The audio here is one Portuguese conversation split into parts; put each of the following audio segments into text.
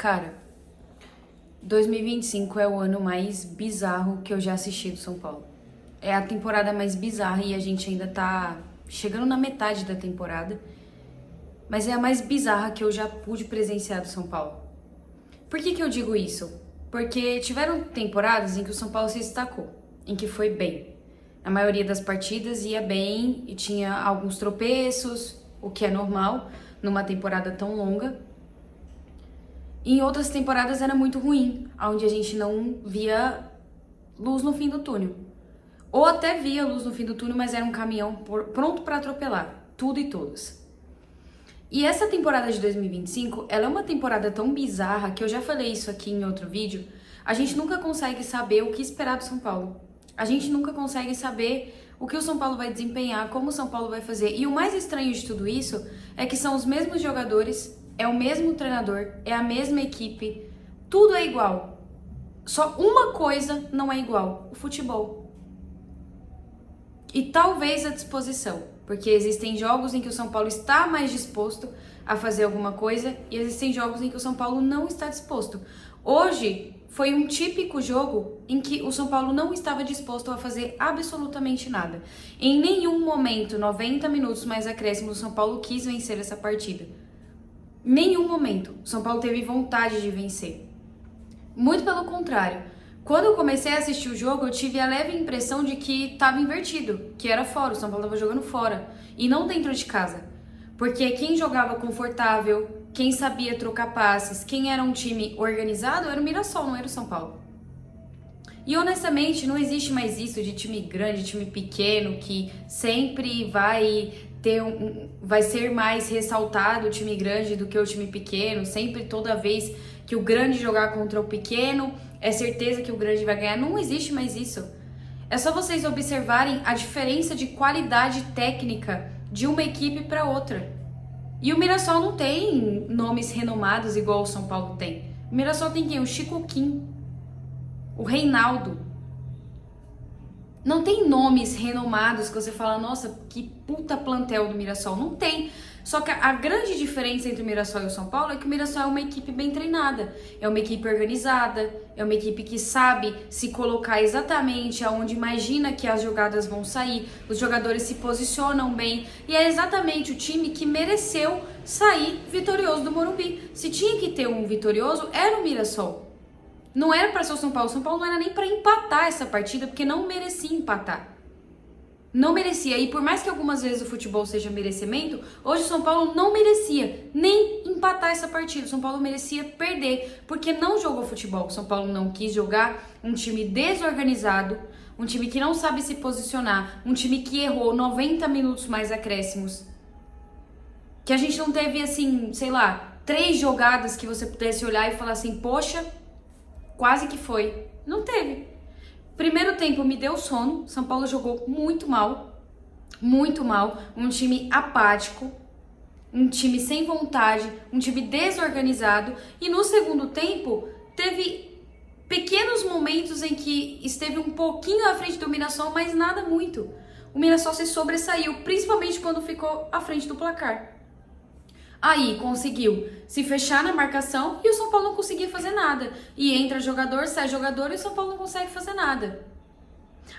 Cara, 2025 é o ano mais bizarro que eu já assisti do São Paulo. É a temporada mais bizarra e a gente ainda tá chegando na metade da temporada. Mas é a mais bizarra que eu já pude presenciar do São Paulo. Por que eu digo isso? Porque tiveram temporadas em que o São Paulo se destacou, em que foi bem. A maioria das partidas ia bem e tinha alguns tropeços, o que é normal numa temporada tão longa. Em outras temporadas era muito ruim, onde a gente não via luz no fim do túnel. Ou até via luz no fim do túnel, mas era um caminhão pronto para atropelar tudo e todos. E essa temporada de 2025, ela é uma temporada tão bizarra que eu já falei isso aqui em outro vídeo. A gente nunca consegue saber o que esperar do São Paulo. A gente nunca consegue saber o que o São Paulo vai desempenhar, como o São Paulo vai fazer. E o mais estranho de tudo isso é que são os mesmos jogadores, é o mesmo treinador, é a mesma equipe, tudo é igual. Só uma coisa não é igual: o futebol. E talvez a disposição, porque existem jogos em que o São Paulo está mais disposto a fazer alguma coisa e existem jogos em que o São Paulo não está disposto. Hoje foi um típico jogo em que o São Paulo não estava disposto a fazer absolutamente nada. Em nenhum momento, 90 minutos mais acréscimo, o São Paulo quis vencer essa partida. Nenhum momento o São Paulo teve vontade de vencer. Muito pelo contrário. Quando eu comecei a assistir o jogo, eu tive a leve impressão de que estava invertido, que era fora, o São Paulo estava jogando fora e não dentro de casa. Porque quem jogava confortável, quem sabia trocar passes, quem era um time organizado era o Mirassol, não era o São Paulo. E honestamente, não existe mais isso de time grande, time pequeno, que sempre vai vai ser mais ressaltado o time grande do que o time pequeno. Sempre, toda vez que o grande jogar contra o pequeno, é certeza que o grande vai ganhar. Não existe mais isso. É só vocês observarem a diferença de qualidade técnica de uma equipe para outra. E o Mirassol não tem nomes renomados igual o São Paulo tem. O Mirassol tem quem? O Chico Kim, o Reinaldo. Não tem nomes renomados que você fala, nossa, que puta plantel do Mirassol. Não tem. Só que a grande diferença entre o Mirassol e o São Paulo é que o Mirassol é uma equipe bem treinada, é uma equipe organizada, é uma equipe que sabe se colocar exatamente aonde imagina que as jogadas vão sair, os jogadores se posicionam bem, e é exatamente o time que mereceu sair vitorioso do Morumbi. Se tinha que ter um vitorioso, era o Mirassol. Não era para ser o São Paulo não era nem para empatar essa partida, porque não merecia empatar. Não merecia, e por mais que algumas vezes o futebol seja merecimento, hoje o São Paulo não merecia nem empatar essa partida. O São Paulo merecia perder, porque não jogou futebol. O São Paulo não quis jogar, um time desorganizado, um time que não sabe se posicionar, um time que errou 90 minutos mais acréscimos. Que a gente não teve, assim, sei lá, 3 jogadas que você pudesse olhar e falar assim, poxa, quase que foi. Não teve. Primeiro tempo me deu sono, São Paulo jogou muito mal, um time apático, um time sem vontade, um time desorganizado, e no segundo tempo teve pequenos momentos em que esteve um pouquinho à frente do Mirassol, mas nada muito. O Mirassol se sobressaiu, principalmente quando ficou à frente do placar. Aí conseguiu se fechar na marcação e o São Paulo não conseguia fazer nada. E entra jogador, sai jogador e o São Paulo não consegue fazer nada.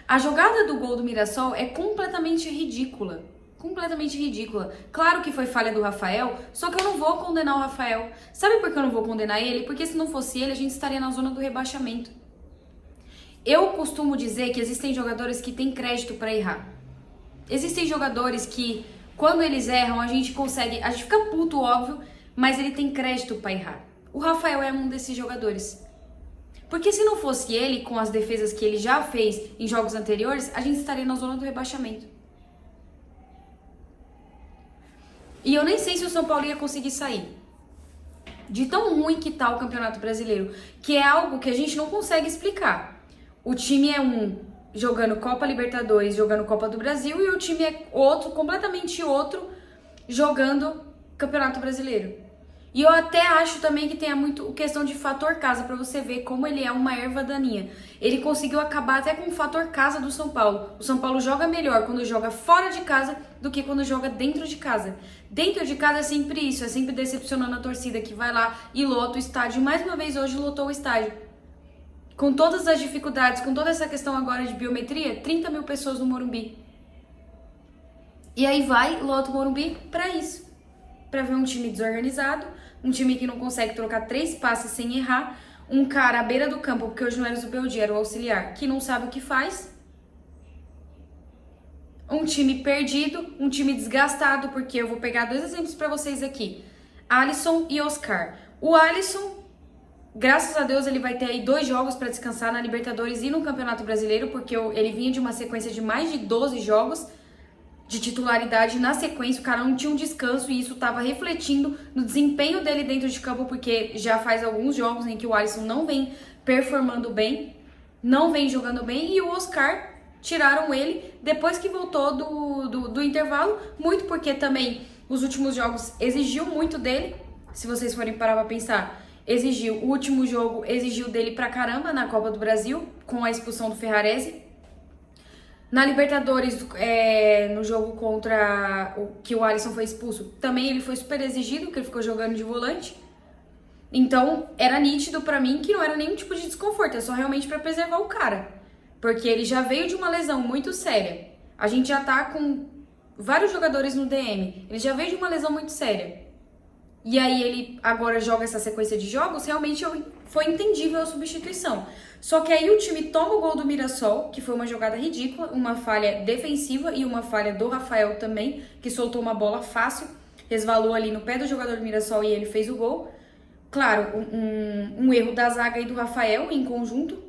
A jogada do gol do Mirassol é completamente ridícula. Completamente ridícula. Claro que foi falha do Rafael, só que eu não vou condenar o Rafael. Sabe por que eu não vou condenar ele? Porque se não fosse ele, a gente estaria na zona do rebaixamento. Eu costumo dizer que existem jogadores que têm crédito para errar. Existem jogadores que, quando eles erram, a gente fica puto, óbvio, mas ele tem crédito pra errar. O Rafael é um desses jogadores. Porque se não fosse ele, com as defesas que ele já fez em jogos anteriores, a gente estaria na zona do rebaixamento. E eu nem sei se o São Paulo ia conseguir sair. De tão ruim que tá o Campeonato Brasileiro, que é algo que a gente não consegue explicar. O time é jogando Copa Libertadores, jogando Copa do Brasil, e o time é outro, completamente outro, jogando Campeonato Brasileiro. E eu até acho também que tenha muito questão de fator casa, pra você ver como ele é uma erva daninha. Ele conseguiu acabar até com o fator casa do São Paulo. O São Paulo joga melhor quando joga fora de casa do que quando joga dentro de casa. Dentro de casa é sempre isso, é sempre decepcionando a torcida que vai lá e lota o estádio. Mais uma vez hoje lotou o estádio. Com todas as dificuldades, com toda essa questão agora de biometria, 30 mil pessoas no Morumbi. E aí vai, lota o Morumbi pra isso. Pra ver um time desorganizado, um time que não consegue trocar 3 passes sem errar, um cara à beira do campo, porque hoje não era o Zubeldia, era o auxiliar, que não sabe o que faz, um time perdido, um time desgastado, porque eu vou pegar 2 exemplos pra vocês aqui, Alisson e Oscar. O Alisson, graças a Deus, ele vai ter aí 2 jogos pra descansar na Libertadores e no Campeonato Brasileiro, porque ele vinha de uma sequência de mais de 12 jogos, de titularidade na sequência, o cara não tinha um descanso e isso estava refletindo no desempenho dele dentro de campo, porque já faz alguns jogos em que o Alisson não vem performando bem, não vem jogando bem, e o Oscar tiraram ele depois que voltou do intervalo, muito porque também os últimos jogos exigiu muito dele, se vocês forem parar pra pensar, o último jogo exigiu dele pra caramba na Copa do Brasil, com a expulsão do Ferrarese. Na Libertadores, no jogo contra que o Alisson foi expulso, também ele foi super exigido, porque ele ficou jogando de volante. Então, era nítido pra mim que não era nenhum tipo de desconforto, é só realmente pra preservar o cara. Porque ele já veio de uma lesão muito séria. A gente já tá com vários jogadores no DM. Ele já veio de uma lesão muito séria. E aí ele agora joga essa sequência de jogos, realmente foi entendível a substituição. Só que aí o time toma o gol do Mirassol, que foi uma jogada ridícula, uma falha defensiva e uma falha do Rafael também, que soltou uma bola fácil, resvalou ali no pé do jogador do Mirassol e ele fez o gol. Claro, um erro da zaga e do Rafael em conjunto.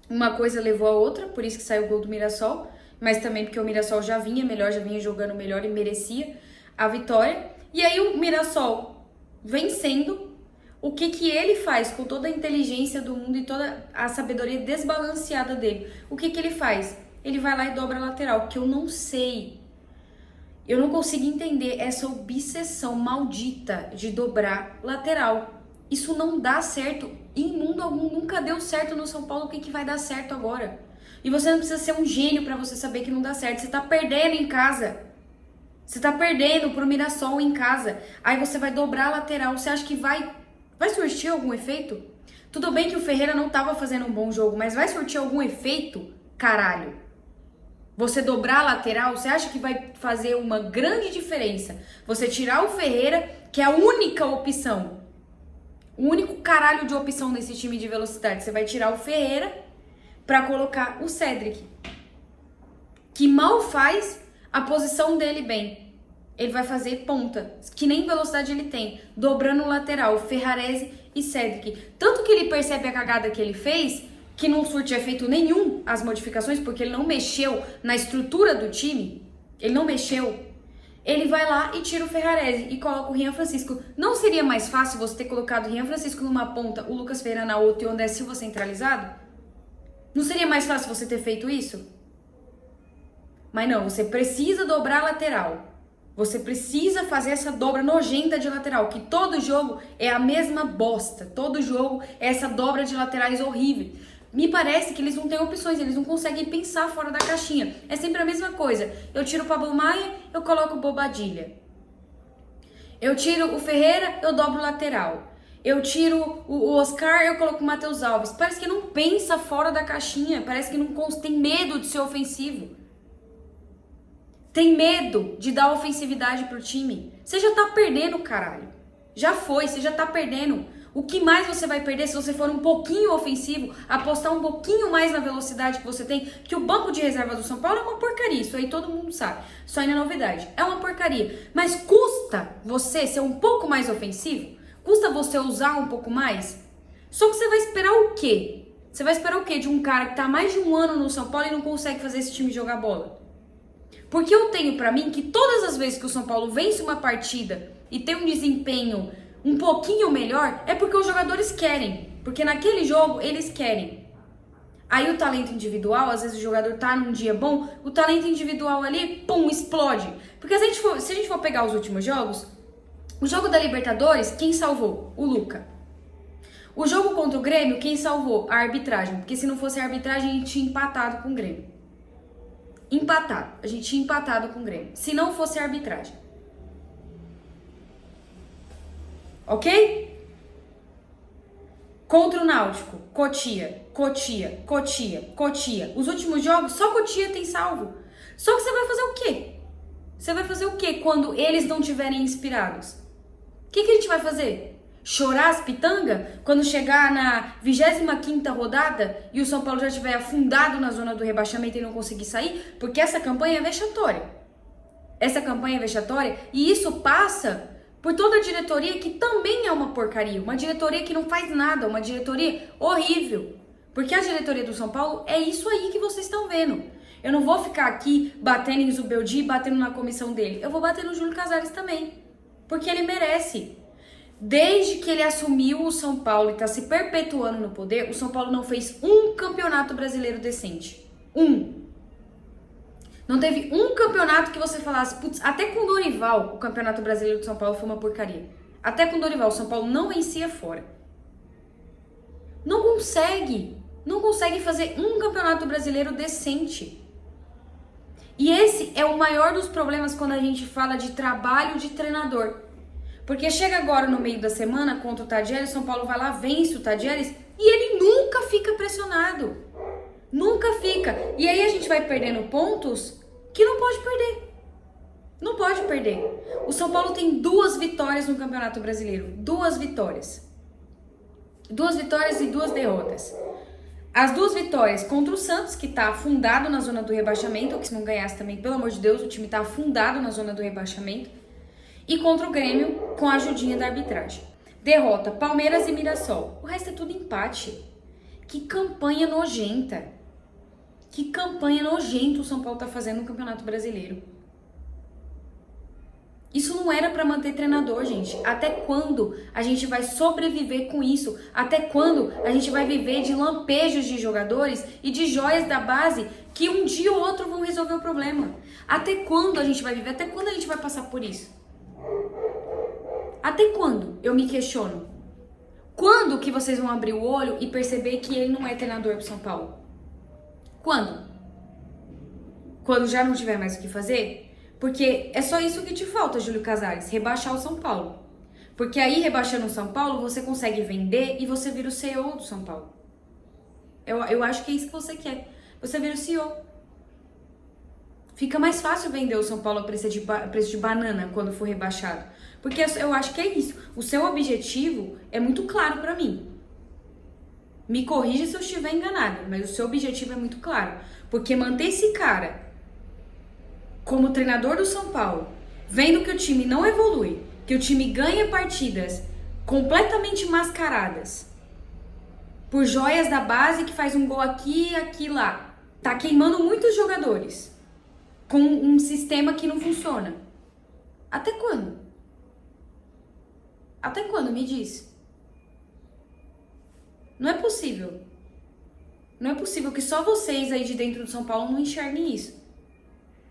Uma coisa levou a outra, por isso que saiu o gol do Mirassol, mas também porque o Mirassol já vinha melhor, já vinha jogando melhor e merecia a vitória. E aí o Mirassol vencendo, o que ele faz com toda a inteligência do mundo e toda a sabedoria desbalanceada dele? O que ele faz? Ele vai lá e dobra a lateral, que eu não sei. Eu não consigo entender essa obsessão maldita de dobrar lateral. Isso não dá certo. Em mundo algum nunca deu certo no São Paulo. O que vai dar certo agora? E você não precisa ser um gênio pra você saber que não dá certo. Você tá perdendo em casa. Você tá perdendo pro Mirassol em casa. Aí você vai dobrar a lateral. Você acha que vai surtir algum efeito? Tudo bem que o Ferreira não tava fazendo um bom jogo, mas vai surtir algum efeito? Caralho. Você dobrar a lateral, você acha que vai fazer uma grande diferença? Você tirar o Ferreira, que é a única opção. O único caralho de opção nesse time de velocidade. Você vai tirar o Ferreira pra colocar o Cédric, que mal faz a posição dele bem. Ele vai fazer ponta, que nem velocidade ele tem, dobrando o lateral, Ferrarese e Cédric. Tanto que ele percebe a cagada que ele fez, que não surte efeito nenhum as modificações, porque ele não mexeu na estrutura do time, ele não mexeu. Ele vai lá e tira o Ferrarese e coloca o Rian Francisco. Não seria mais fácil você ter colocado o Rian Francisco numa ponta, o Lucas Ferreira na outra e o André Silva centralizado? Não seria mais fácil você ter feito isso? Mas não, você precisa dobrar a lateral. Você precisa fazer essa dobra nojenta de lateral, que todo jogo é a mesma bosta. Todo jogo é essa dobra de laterais horrível. Me parece que eles não têm opções, eles não conseguem pensar fora da caixinha. É sempre a mesma coisa. Eu tiro o Pablo Maia, eu coloco o Bobadilha. Eu tiro o Ferreira, eu dobro o lateral. Eu tiro o Oscar, eu coloco o Matheus Alves. Parece que não pensa fora da caixinha, parece que não tem medo de ser ofensivo. Tem medo de dar ofensividade pro time. Você já tá perdendo, caralho. Já foi, você já tá perdendo. O que mais você vai perder se você for um pouquinho ofensivo, apostar um pouquinho mais na velocidade que você tem? Que o banco de reserva do São Paulo é uma porcaria, isso aí todo mundo sabe. Isso aí não é novidade, é uma porcaria. Mas custa você ser um pouco mais ofensivo? Custa você usar um pouco mais? Só que você vai esperar o quê? Você vai esperar o quê de um cara que tá há mais de um ano no São Paulo e não consegue fazer esse time jogar bola? Porque eu tenho pra mim que todas as vezes que o São Paulo vence uma partida e tem um desempenho um pouquinho melhor, é porque os jogadores querem. Porque naquele jogo eles querem. Aí o talento individual, às vezes o jogador tá num dia bom, o talento individual ali, pum, explode. Porque se a gente for pegar os últimos jogos, O jogo da Libertadores, quem salvou? O Luca. O jogo contra o Grêmio, quem salvou? A arbitragem. Porque se não fosse a arbitragem, a gente tinha empatado com o Grêmio. Empatado. A gente tinha empatado com o Grêmio. Se não fosse a arbitragem. Ok? Contra o Náutico, Cotia. Os últimos jogos, só Cotia tem salvo. Só que você vai fazer o quê? Você vai fazer o quê quando eles não estiverem inspirados? O que a gente vai fazer? Chorar as pitangas quando chegar na 25ª rodada e o São Paulo já estiver afundado na zona do rebaixamento e não conseguir sair? Porque essa campanha é vexatória. Essa campanha é vexatória e isso passa por toda a diretoria que também é uma porcaria. Uma diretoria que não faz nada, uma diretoria horrível. Porque a diretoria do São Paulo é isso aí que vocês estão vendo. Eu não vou ficar aqui batendo em Zubeldia e batendo na comissão dele. Eu vou bater no Júlio Casares também. Porque ele merece. Desde que ele assumiu o São Paulo e está se perpetuando no poder, o São Paulo não fez um campeonato brasileiro decente. Não teve um campeonato que você falasse, putz, até com o Dorival, o campeonato brasileiro de São Paulo foi uma porcaria. Até com o Dorival, o São Paulo não vencia fora. Não consegue fazer um campeonato brasileiro decente. E esse é o maior dos problemas quando a gente fala de trabalho de treinador. Porque chega agora no meio da semana contra o Tadieres, o São Paulo vai lá, vence o Tadieres e ele nunca fica pressionado. Nunca fica. E aí a gente vai perdendo pontos que não pode perder. Não pode perder. O São Paulo tem 2 vitórias no Campeonato Brasileiro. 2 vitórias. 2 vitórias e 2 derrotas. As 2 vitórias contra o Santos, que tá afundado na zona do rebaixamento, que se não ganhasse também, pelo amor de Deus, o time tá afundado na zona do rebaixamento. E contra o Grêmio, com a ajudinha da arbitragem. Derrota, Palmeiras e Mirassol. O resto é tudo empate. Que campanha nojenta. Que campanha nojenta o São Paulo tá fazendo no Campeonato Brasileiro. Isso não era para manter treinador, gente. Até quando a gente vai sobreviver com isso? Até quando a gente vai viver de lampejos de jogadores e de joias da base que um dia ou outro vão resolver o problema? Até quando a gente vai viver? Até quando a gente vai passar por isso? Até quando? Eu me questiono. Quando que vocês vão abrir o olho e perceber que ele não é treinador pro São Paulo? Quando? Quando já não tiver mais o que fazer? Porque é só isso que te falta, Júlio Casares, rebaixar o São Paulo. Porque aí, rebaixando o São Paulo, você consegue vender e você vira o CEO do São Paulo. Eu acho que é isso que você quer. Você vira o CEO. Fica mais fácil vender o São Paulo a preço de banana quando for rebaixado. Porque eu acho que é isso. O seu objetivo é muito claro pra mim. Me corrija se eu estiver enganada, mas o seu objetivo é muito claro. Porque manter esse cara como treinador do São Paulo, vendo que o time não evolui, que o time ganha partidas completamente mascaradas por joias da base que faz um gol aqui e aqui lá, tá queimando muitos jogadores com um sistema que não funciona. Até quando? Até quando? Me diz. Não é possível. Não é possível que só vocês aí de dentro do São Paulo não enxerguem isso.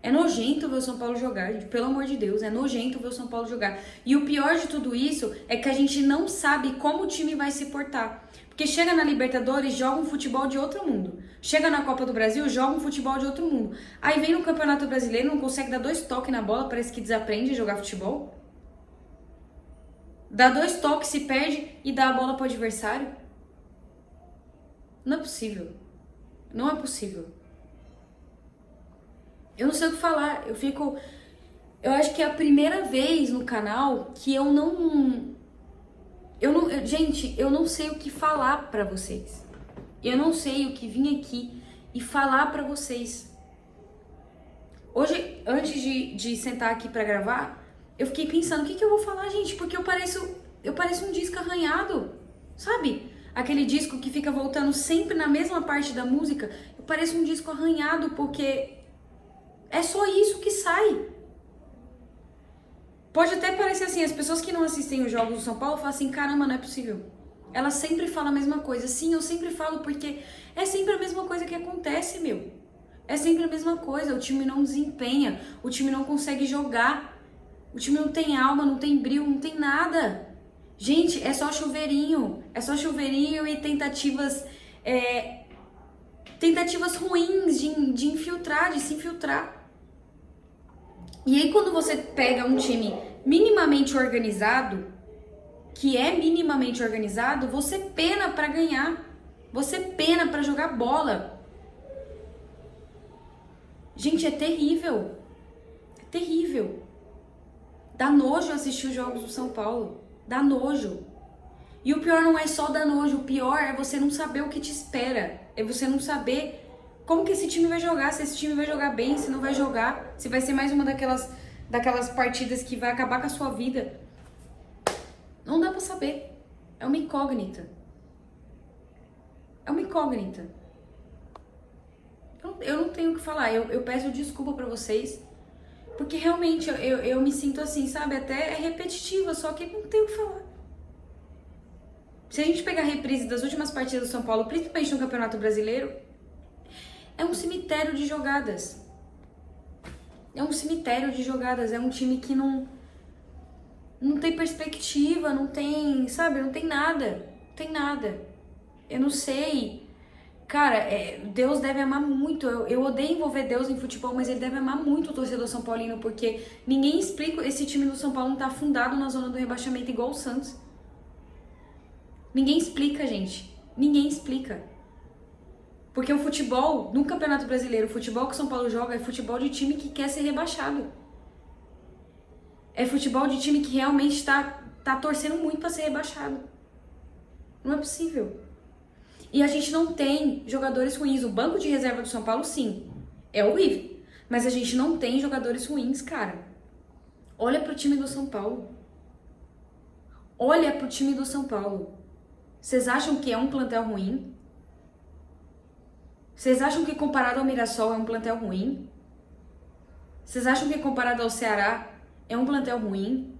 É nojento ver o São Paulo jogar, gente. Pelo amor de Deus, é nojento ver o São Paulo jogar. E o pior de tudo isso é que a gente não sabe como o time vai se portar. Porque chega na Libertadores, joga um futebol de outro mundo. Chega na Copa do Brasil, joga um futebol de outro mundo. Aí vem no Campeonato Brasileiro, não consegue dar 2 toques na bola, parece que desaprende a jogar futebol. Dá 2 toques, se perde e dá a bola pro adversário. Não é possível. Não é possível. Eu não sei o que falar, eu acho que é a primeira vez no canal que gente, eu não sei o que falar pra vocês. Eu não sei o que vir aqui e falar pra vocês. Hoje, antes de sentar aqui pra gravar, eu fiquei pensando, o que eu vou falar, gente? Porque eu pareço um disco arranhado, sabe? Aquele disco que fica voltando sempre na mesma parte da música. Eu pareço um disco arranhado porque é só isso que sai. Pode até parecer assim, as pessoas que não assistem os jogos do São Paulo falam assim, caramba, não é possível. Ela sempre fala a mesma coisa. Sim, eu sempre falo porque é sempre a mesma coisa que acontece, meu. É sempre a mesma coisa, o time não desempenha, o time não consegue jogar. O time não tem alma, não tem brilho, não tem nada. Gente, é só chuveirinho. É só chuveirinho e tentativas ruins de infiltrar, de se infiltrar. E aí quando você pega um time minimamente organizado, que é minimamente organizado, você pena pra ganhar. Você pena pra jogar bola. Gente, é terrível. É terrível. Dá nojo assistir os jogos do São Paulo. Dá nojo. E o pior não é só dar nojo, o pior é você não saber o que te espera. É você não saber como que esse time vai jogar, se esse time vai jogar bem, se não vai jogar, se vai ser mais uma daquelas partidas que vai acabar com a sua vida. Não dá pra saber. É uma incógnita. É uma incógnita. Eu não tenho o que falar. Eu peço desculpa pra vocês. Porque realmente eu me sinto assim, sabe? Até é repetitiva, só que não tenho o que falar. Se a gente pegar a reprise das últimas partidas do São Paulo, principalmente no Campeonato Brasileiro, é um cemitério de jogadas. É um cemitério de jogadas. É um time que não tem perspectiva, não tem, sabe? Não tem nada. Não tem nada. Eu não sei. Cara, Deus deve amar muito. Eu odeio envolver Deus em futebol, mas ele deve amar muito o torcedor São Paulino, porque ninguém explica. Esse time do São Paulo não tá afundado na zona do rebaixamento igual o Santos. Ninguém explica, gente. Ninguém explica. Porque o futebol, no Campeonato Brasileiro, o futebol que o São Paulo joga é futebol de time que quer ser rebaixado. É futebol de time que realmente tá torcendo muito pra ser rebaixado. Não é possível. E a gente não tem jogadores ruins. O banco de reserva do São Paulo, sim, é horrível. Mas a gente não tem jogadores ruins, cara. Olha pro time do São Paulo. Olha pro time do São Paulo. Vocês acham que é um plantel ruim? Vocês acham que comparado ao Mirassol é um plantel ruim? Vocês acham que comparado ao Ceará é um plantel ruim?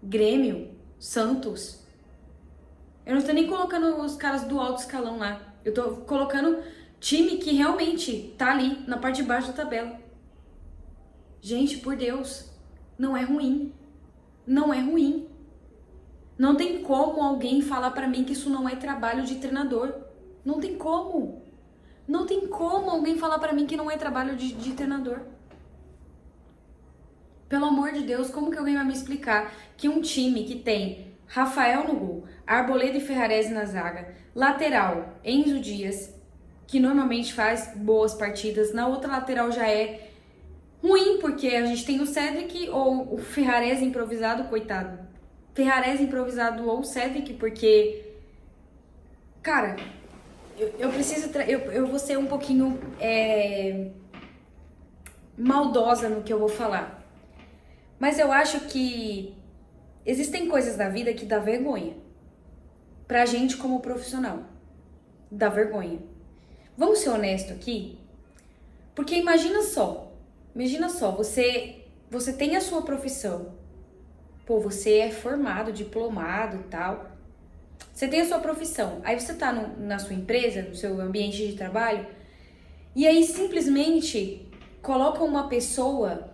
Grêmio, Santos. Eu não estou nem colocando os caras do alto escalão lá. Eu tô colocando time que realmente tá ali na parte de baixo da tabela. Gente, por Deus, não é ruim. Não é ruim. Não tem como alguém falar pra mim que isso não é trabalho de treinador. Não tem como. Não tem como alguém falar pra mim que não é trabalho de treinador. Pelo amor de Deus, como que alguém vai me explicar que um time que tem Rafael no gol, Arboleda e Ferrarese na zaga, lateral, Enzo Dias, que normalmente faz boas partidas, na outra lateral já é ruim, porque a gente tem o Cedric ou o Ferrarese improvisado, coitado. Ferrarese improvisado ou o Cedric, porque, cara, eu vou ser um pouquinho maldosa no que eu vou falar. Mas eu acho que existem coisas da vida que dá vergonha. Pra gente como profissional. Dá vergonha. Vamos ser honestos aqui? Porque imagina só, você tem a sua profissão. Pô, você é formado, diplomado e tal. Você tem a sua profissão. Aí você tá na sua empresa, no seu ambiente de trabalho, e aí simplesmente colocam uma pessoa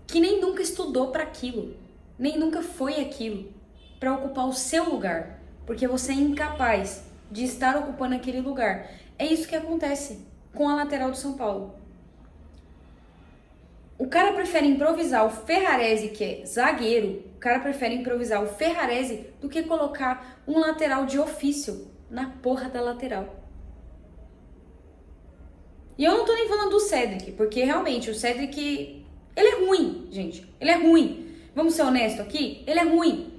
que nem nunca estudou para aquilo, nem nunca foi aquilo, para ocupar o seu lugar, porque você é incapaz de estar ocupando aquele lugar. É isso que acontece com a lateral do São Paulo. O cara prefere improvisar o Ferrarese, que é zagueiro, o cara prefere improvisar o Ferrarese do que colocar um lateral de ofício na porra da lateral. E eu não tô nem falando do Cedric, porque realmente o Cedric, ele é ruim, gente. Ele é ruim. Vamos ser honestos aqui? Ele é ruim.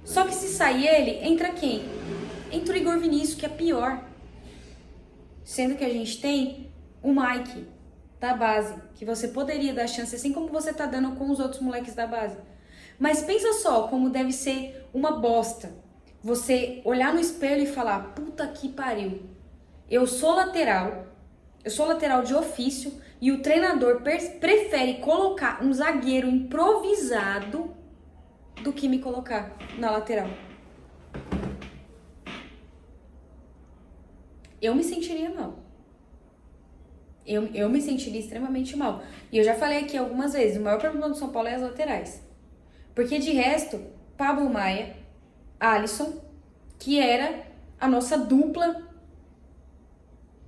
Só que se sair ele, entra quem? Entra o Igor Vinícius, que é pior. Sendo que a gente tem o Mike da base, que você poderia dar chance, assim como você tá dando com os outros moleques da base. Mas pensa só como deve ser uma bosta você olhar no espelho e falar, puta que pariu, eu sou lateral de ofício e o treinador prefere colocar um zagueiro improvisado do que me colocar na lateral. Eu me sentiria mal. Eu me sentiria extremamente mal. E eu já falei aqui algumas vezes, o maior problema do São Paulo é as laterais. Porque de resto, Pablo Maia, Alisson, que era a nossa dupla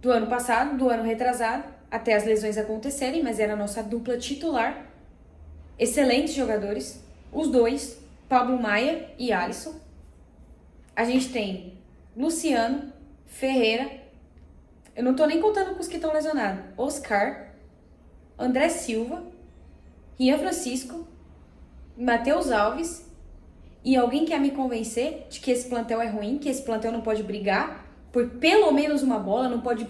do ano passado, do ano retrasado, até as lesões acontecerem, mas era a nossa dupla titular. Excelentes jogadores, os dois, Pablo Maia e Alisson. A gente tem Luciano, Ferreira, eu não tô nem contando com os que estão lesionados, Oscar, André Silva, Rian Francisco, Matheus Alves, e alguém quer me convencer de que esse plantel é ruim, que esse plantel não pode brigar por pelo menos uma bola, não pode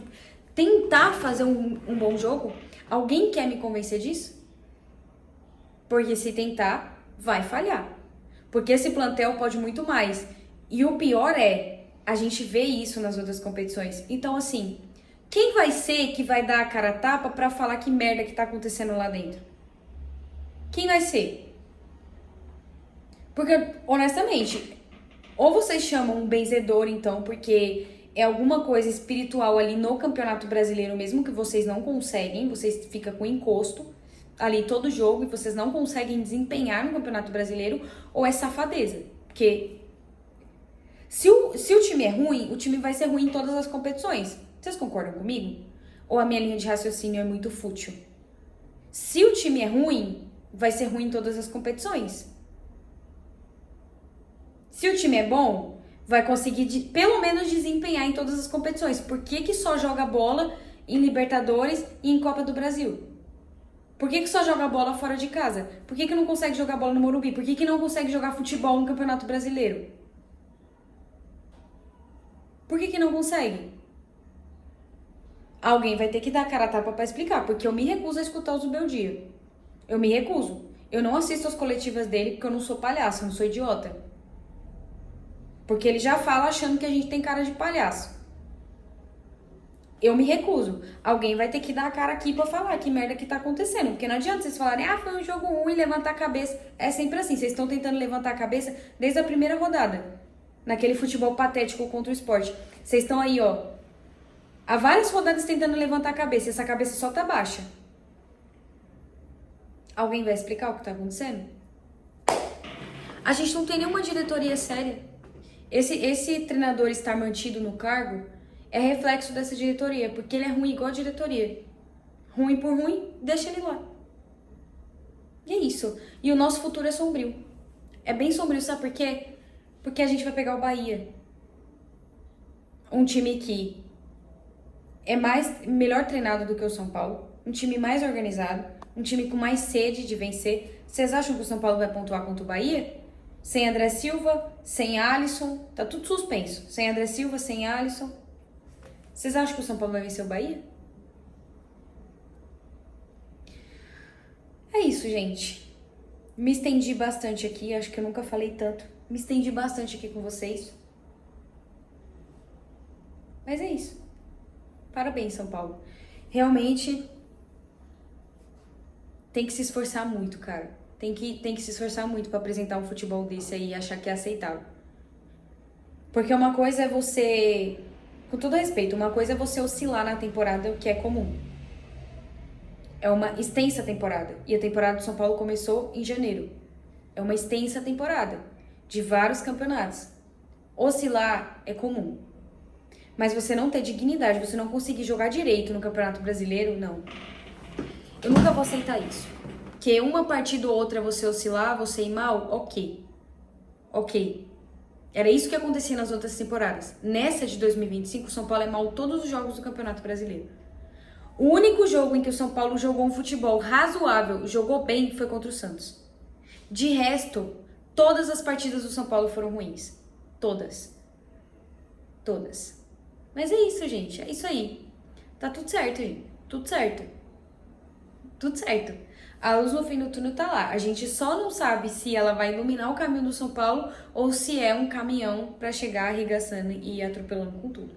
tentar fazer um bom jogo? Alguém quer me convencer disso? Porque se tentar, vai falhar. Porque esse plantel pode muito mais. E o pior é, a gente vê isso nas outras competições. Então, assim, quem vai ser que vai dar a cara a tapa pra falar que merda que tá acontecendo lá dentro? Quem vai ser? Porque, honestamente, ou vocês chamam um benzedor, então, porque é alguma coisa espiritual ali no Campeonato Brasileiro, mesmo que vocês não conseguem, vocês ficam com encosto ali todo jogo e vocês não conseguem desempenhar no Campeonato Brasileiro, ou é safadeza. Porque se o time é ruim, o time vai ser ruim em todas as competições. Vocês concordam comigo? Ou a minha linha de raciocínio é muito fútil? Se o time é ruim, vai ser ruim em todas as competições. Se o time é bom, vai conseguir pelo menos desempenhar em todas as competições. Por que só joga bola em Libertadores e em Copa do Brasil? Por que só joga bola fora de casa? Por que não consegue jogar bola no Morumbi? Por que não consegue jogar futebol no Campeonato Brasileiro? Por que não consegue? Alguém vai ter que dar a cara a tapa pra explicar, porque eu me recuso a escutar os do meu dia. Eu me recuso. Eu não assisto as coletivas dele porque eu não sou palhaço, eu não sou idiota. Porque ele já fala achando que a gente tem cara de palhaço. Eu me recuso. Alguém vai ter que dar a cara aqui pra falar que merda que tá acontecendo. Porque não adianta vocês falarem, foi um jogo ruim, levantar a cabeça. É sempre assim, vocês estão tentando levantar a cabeça desde a primeira rodada. Naquele futebol patético contra o Sport. Vocês estão aí, ó, há várias rodadas tentando levantar a cabeça. E essa cabeça só tá baixa. Alguém vai explicar o que tá acontecendo? A gente não tem nenhuma diretoria séria. Esse treinador estar mantido no cargo é reflexo dessa diretoria, porque ele é ruim igual a diretoria. Ruim por ruim, deixa ele lá. E é isso. E o nosso futuro é sombrio. É bem sombrio, sabe por quê? Porque a gente vai pegar o Bahia. Um time que é melhor treinado do que o São Paulo. Um time mais organizado. Um time com mais sede de vencer. Vocês acham que o São Paulo vai pontuar contra o Bahia? Sem André Silva, sem Alisson, tá tudo suspenso. Sem André Silva, sem Alisson. Vocês acham que o São Paulo vai vencer o Bahia? É isso, gente. Me estendi bastante aqui, acho que eu nunca falei tanto. Me estendi bastante aqui com vocês. Mas é isso. Parabéns, São Paulo. Realmente tem que se esforçar muito, cara. Tem que se esforçar muito pra apresentar um futebol desse aí e achar que é aceitável. Porque uma coisa é você, com todo respeito, uma coisa é você oscilar na temporada, o que é comum. É uma extensa temporada. E a temporada do São Paulo começou em janeiro. É uma extensa temporada de vários campeonatos. Oscilar é comum. Mas você não ter dignidade, você não conseguir jogar direito no Campeonato Brasileiro, não. Eu nunca vou aceitar isso. Que uma partida ou outra você oscilar, você ir mal, ok. Ok. Era isso que acontecia nas outras temporadas. Nessa de 2025, o São Paulo é mal todos os jogos do Campeonato Brasileiro. O único jogo em que o São Paulo jogou um futebol razoável, jogou bem, foi contra o Santos. De resto, todas as partidas do São Paulo foram ruins. Todas. Todas. Mas é isso, gente. É isso aí. Tá tudo certo, gente. Tudo certo. Tudo certo. A luz no fim do túnel tá lá. A gente só não sabe se ela vai iluminar o caminho do São Paulo ou se é um caminhão pra chegar arregaçando e atropelando com tudo.